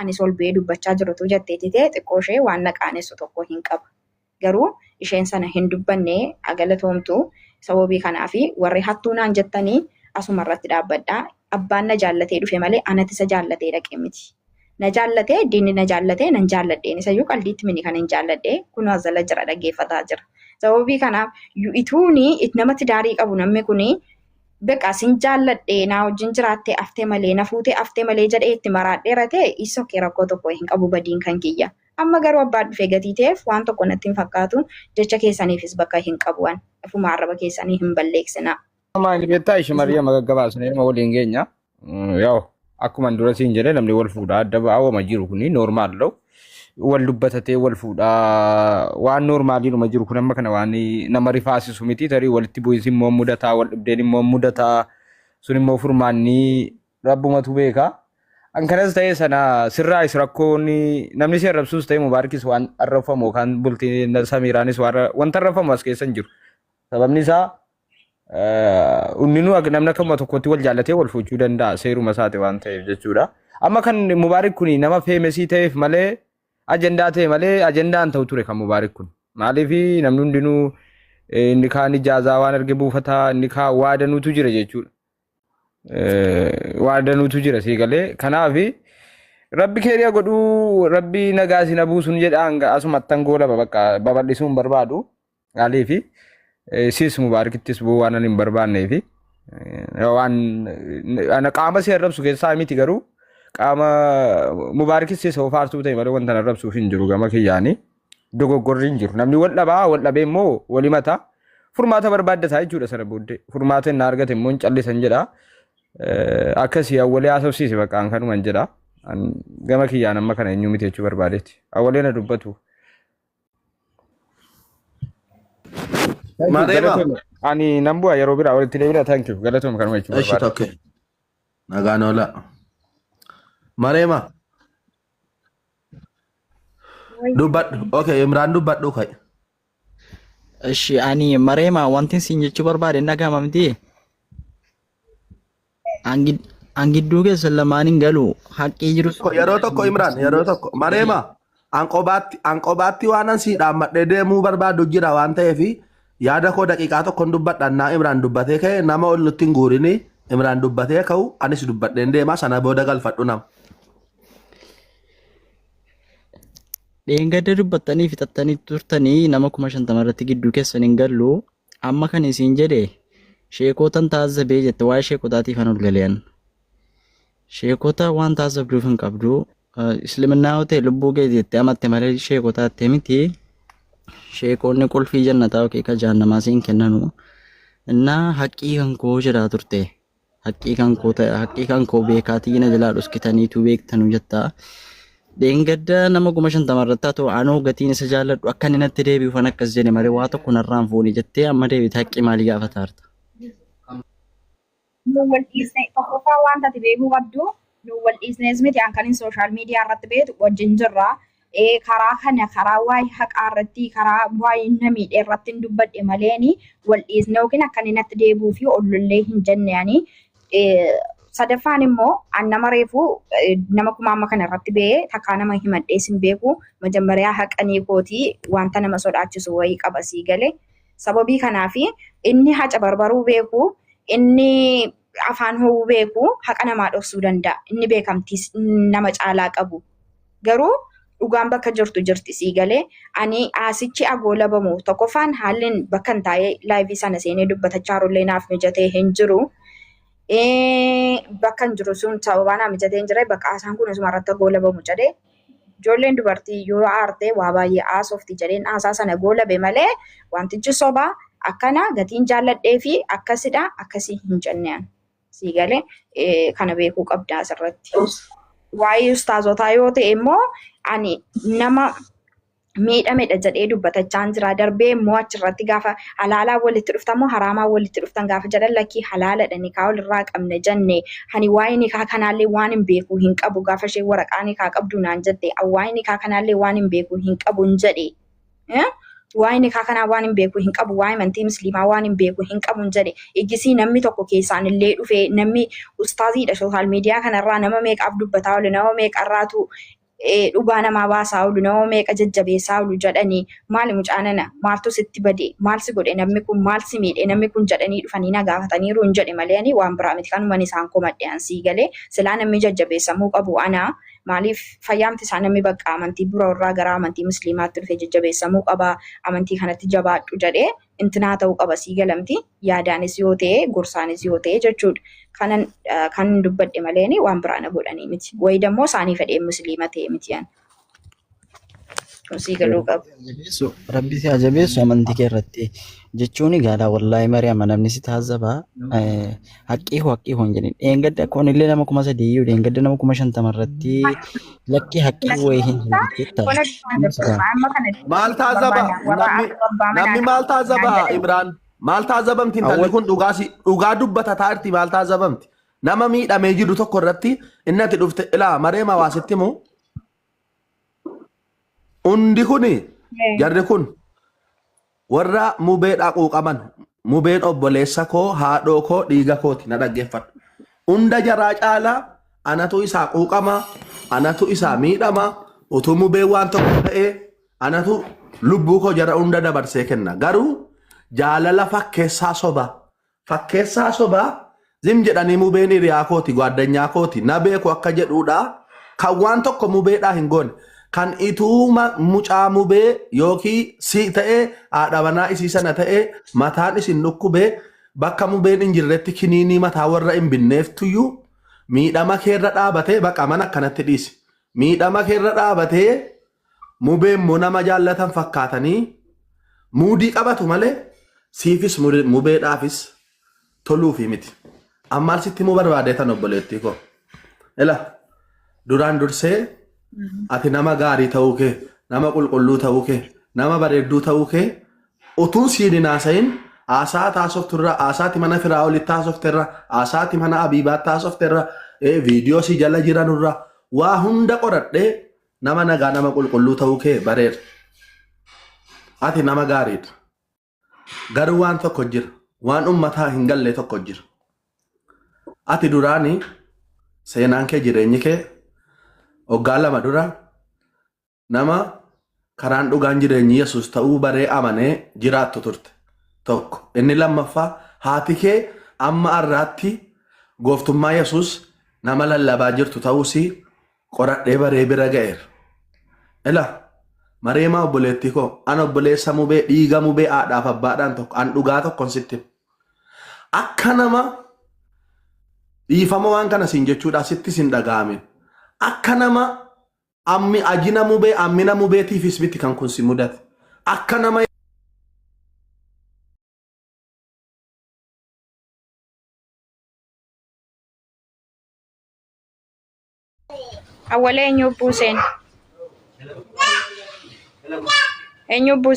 ani sol bee dubbachaa jirtu jetteeti ta'e xiqqoo ishee waan naqaanessu tokko hin qaba. Garuu isheen sana hin dubbanne agalatoomtu sababii kanaa fi warri hattuu naan jettanii asuma irratti dhaabbadhaa. Abbaan na jaallatee dhufe malee anatti isa jaallatee dhaqe miti. Na jaallatee diinni na jaallatee nan jaalladheen isayyuu qalbiitti mini kan hin jaalladhee kun azala jira dhaggeeffataa jira. Sababii kanaaf ituuni namatti daarii qabu namni kuni beqa sin jaalladhee naa wajjin jiraattee aftee malee na fuutee aftee malee jedhee itti maraadheera ta'e isokee rakkoo tokko hin qabu badiin kan kiyya. Amma garuu abbaa dhufee gatii ta'eef waan tokko natti hin fakkaatu jecha keessaniifis bakka hin qabu waan ifuma arraba keessanii hin balleessina. Maali beektaa ishee Mariyaama gaggabaasnee nama waliin geenya. Yoo akkuma dura siin jedhee namni wal fuudhaa adda ba'aawama jiru kuni noormaal ta'u. Wal dubbatatee wal fuudhaa waan noormaaliidhuma jiru kun amma kana waan nama rifaasisu miti tarii walitti bu'iinsi immoo mudataa wal dhibdeen immoo mudataa sun immoo furmaanni rabbumatu beeka. Ankanas ta'ee sana sirraa is rakkoonni namni si arrabsuus ta'e mubaarkis waan arrafamu kan bultii Samiiraanis wanta arrafamu as keessa hin jiru. Sababni isaa unninu namni akkuma tokkotti wal jaallatee wal fuudhuu danda'a seeruma isaati waan ta'eef jechuudha. Amma kan mubaarik kun nama feemesii ta'eef malee ajendaa ta'e malee ajendaan ta'u ture kan mubaarik kun. Maaliif namni hundinuu inni kaan ijaazaa waan arge buufataa inni kaan waadanuutu jira jechuudha. Waadanuutu jira siigalee kanaaf rabbi keeriya godhuu rabbi nagaa si buusun jedhaan asumatti angoola bakka babal'isuun barbaadu. Maaliif sis mubaarikittis bu'uu waan hin barbaanneef waan qaama si arrabsu keessaa miti garuu qaama mubaarikis isa faarsuu ta'e malee wanta arrabsuuf hin jiru gama kiyyaanii dogoggorri hin jiru. Namni wal dhabee immoo wal himata furmaata barbaaddataa jechuudha sana booddee furmaata inni argate immoo hin callisan jedha. Akkasii awwalee haasofsiise bakka an kanuman jedha. Gama kiyyaan amma kana eenyu miti jechuu barbaadeeti. Awwalee na dubbatu. Ani nan bu'a yeroo biraa walitti deebina thank you galatoom kanuma jechuu barbaade. Okay. Nagaan oola. Mareema. Dubbadhu. Okay, Imraan dubbadhu kai. Eshi ani Mareema wanti siin jechuu barbaade nagama miti. Angidduu keessa lamaaniin galu haqqii jiru. Yeroo tokko Imraan yeroo tokko Mareema anqobaatti waan ansii dhaammadhee deemuu barbaadu jira waan ta'eef yaada koo daqiiqaa tokkoon dubbadhannaa Imraan dubbatee ka'e nama ol nutti hin guurini Imraan dubbatee ka'u anis dubbadheen deema sana booda galfadhu nama. Dheengadda dubbattanii fixattanii turtanii nama 50 irratti gidduu keessan hin gallu amma kan isin jedhe sheekotan taazabee jette waa'ee sheekotaatiif an ol galean. Sheekota waan taazabduuf hin qabdu Islaminaa ta'e lubbuu kee jettee amatte malee sheekotaatti miti. Sheekonni qulfii jannataa yookiin ka jahannamaa siin kennanu. Innaa haqqii kan koo jedhaa turte. Haqqii kan koo beekaatii na jalaa dhuskitaniitu beektanu jettaa. Dheengadda nama 50 irratti haa ta'u anoo gatiin isa jaalladhu akka inni natti deebi'uuf an akkas jedhe malee waa tokko narraan fuuni jettee amma deebite haqqii maalii gaafataa jirta? Nu wal dhiisne tokkoffaa waan taate beekuu qabdu nu wal dhiisnes miti an kan sooshaal miidiyaa irratti beetu wajjin jirra. Karaa kana karaa waa'ee haqaa irratti karaa waa'ee namiidhee irratti hin dubbadhe maleeni wal dhiisne yookiin akka inni natti deebi'uu fi ollollee hin jenneani. Sadaffaan immoo an nama reefu nama kuma amma kana irratti ba'ee takkaa nama himadhees hin beeku majammaariyaa haqanii kootii wanta nama sodaachisu wayii qaba sii galee. Sababii kanaafi inni haca barbaruu beeku inni afaan ho'uu beeku haqa namaa dhoksuu danda'a. Inni beekamtiis nama caalaa qabu. Garuu dhugaan bakka jirtu jirti sii galee ani asichi agoola bamu tokkoffaan haalleen bakka hin taa'ee laayivii sana seenee dubbatachaa rollee naaf mijatee hin jiru. Bakka hin jiru sun sababaa naaf mijatee hin jirre bakka haasaan kun asuma irratti agoola bamu jedhee ijoolleen dubartii yoo aartee waa baay'ee haasofti jedheen haasaa sana goolabe malee wantichi sobaa akkana gatiin jaalladhee fi akkasidha akkasii hin jenneen sii galee kana beekuu qabda asirratti. Waa'ee ustaazotaa yoo ta'e immoo ani nama miidhamedha jedhee dubbatachaan jira darbee immoo achirratti gaafa halaalaa walitti dhuftan moo haraamaa walitti dhuftan gaafa jedhan lakkii halaaladha nikaa walirraa qabne jenne hani waa'ee nikaa kanaallee waan hin beeku hin qabu gaafa ishee waraqaa nikaa qabdu naan jette waa'ee nikaa kanaallee waan hin beeku hin qabu hin jedhe waa'ee nikaa kanaa waan hin beeku hin qabu waa'ee amantii musliimaa waan hin beeku hin qabu jedhe ijjisii namni tokko keessaan illee dhufee namni ustaaziidha sooshaal miidiyaa kanarraa nama meeqaaf dubbataa oolu nama meeqarraatu dhugaa namaa baasaa oolu nama meeqa jajjabeessaa oolu jedhanii maali mucaanana maaltu sitti bade maal si godhe namni kun maal si miidhe namni kun jedhanii dhufanii na gaafataniiru hin jedhe malee waan biraa miti kanumaan isaan komadhe ansii galee silaa namni jajjabeessamuu qabu ana maaliif fayyaamti isaa namni bakka amantii bura irraa gara amantii musliimaatti dhufe jajjabeessamuu qaba amantii kanatti jabaadhu jedhee intinaa ta'uu qaba sii galamti yaadaanis yoo ta'e gorsaanis yoo ta'e jechuudha. Kan dubbadhe malee waan biraa na godhanii miti. Wayi dammoo isaanii fedhee musliima ta'e miti yan. Sii galuu qabu. Rabbi si ajabeessu amantii kee irratti jechuun gaadhaa wallaahi Mariyaam namni si taasisa haqqii hin jedhin. Dheengadda kun illee nama 3,000 dheengadda nama 50 irratti lakkii haqqii wayii hin jedhin. Maal taasisa namni maal taasisa Imraan? Maal taasifamti intalli kun dhugaa dubbata taarti maal taasifamti? Nama miidhamee jiru tokko irratti inni ati dhufte ilaa Mareema waasitti moo? Hundi kuni jarri kun warra mubeedhaa quuqaman mubeen obboleessa koo haadhoo koo dhiiga kooti na dhaggeeffadhu. Hunda jaraa caalaa anatu isaa quuqama anatu isaa miidhama utuu mubeen waan tokko ta'ee anatu lubbuu koo jara hunda dabarsee kenna garuu jaalala fakkeessaa soba zim jedhanii mubeen hiriyaa kooti gwaaddanyaa kooti na beeku akka jedhuudha kan waan tokko mubeedhaa hin goone kan ituuma mucaa mubee yookiin si ta'ee haadha manaa isii sana ta'ee mataan isin dhukkubee bakka mubeen hin jirretti kiniinii mataa warra hin binneeftuyyuu miidhama keerra dhaabatee baqa mana akkanatti dhiisi miidhama keerra dhaabatee mubeen moo nama jaallatan fakkaatanii muudii qabatu malee siifis mubeedhaafis toluufi miti. Ammaal sitti muu barbaadeetan obboleettii koo. Ila duraan dursee ati nama gaarii ta'uu kee, nama qulqulluu ta'uu kee, nama bareedduu ta'uu kee utuun siin haasayin haasaa taasofturra, haasaati mana Firaa'olitti taasofterra, haasaati mana Abiibaatti taasofterra, viidiyoo si jala jiranurra waa hunda qoradhee nama nagaa nama qulqulluu ta'uu kee bareeda. Ati nama gaariidha. Garuu waan tokko jira. Waan ummataa hin galle tokko jira. Ati duraanii seenaan kee jireenyi kee waggaa 2 dura nama karaan dhugaan jireenyi Yesuus ta'uu baree amanee jiraattu turte. Tokko. Inni lammaffaa haati kee amma har'aatti gooftummaa Yesuus nama lallabaa jirtu ta'uusii qoradhee baree bira ga'eera. Ilaa Mareemaa obboleettii koo an obboleessa mubee dhiiga mubee haadhaaf abbaadhaan tokko an dhugaa tokkon sitti akka nama dhiifama waan kana siin jechuudha sitti sin dhaga'amin akka nama ammi ajina mubee ammina mubeetiifis miti kan kun si mudate akka nama awwalee eenyu buuseen eenyu buuseen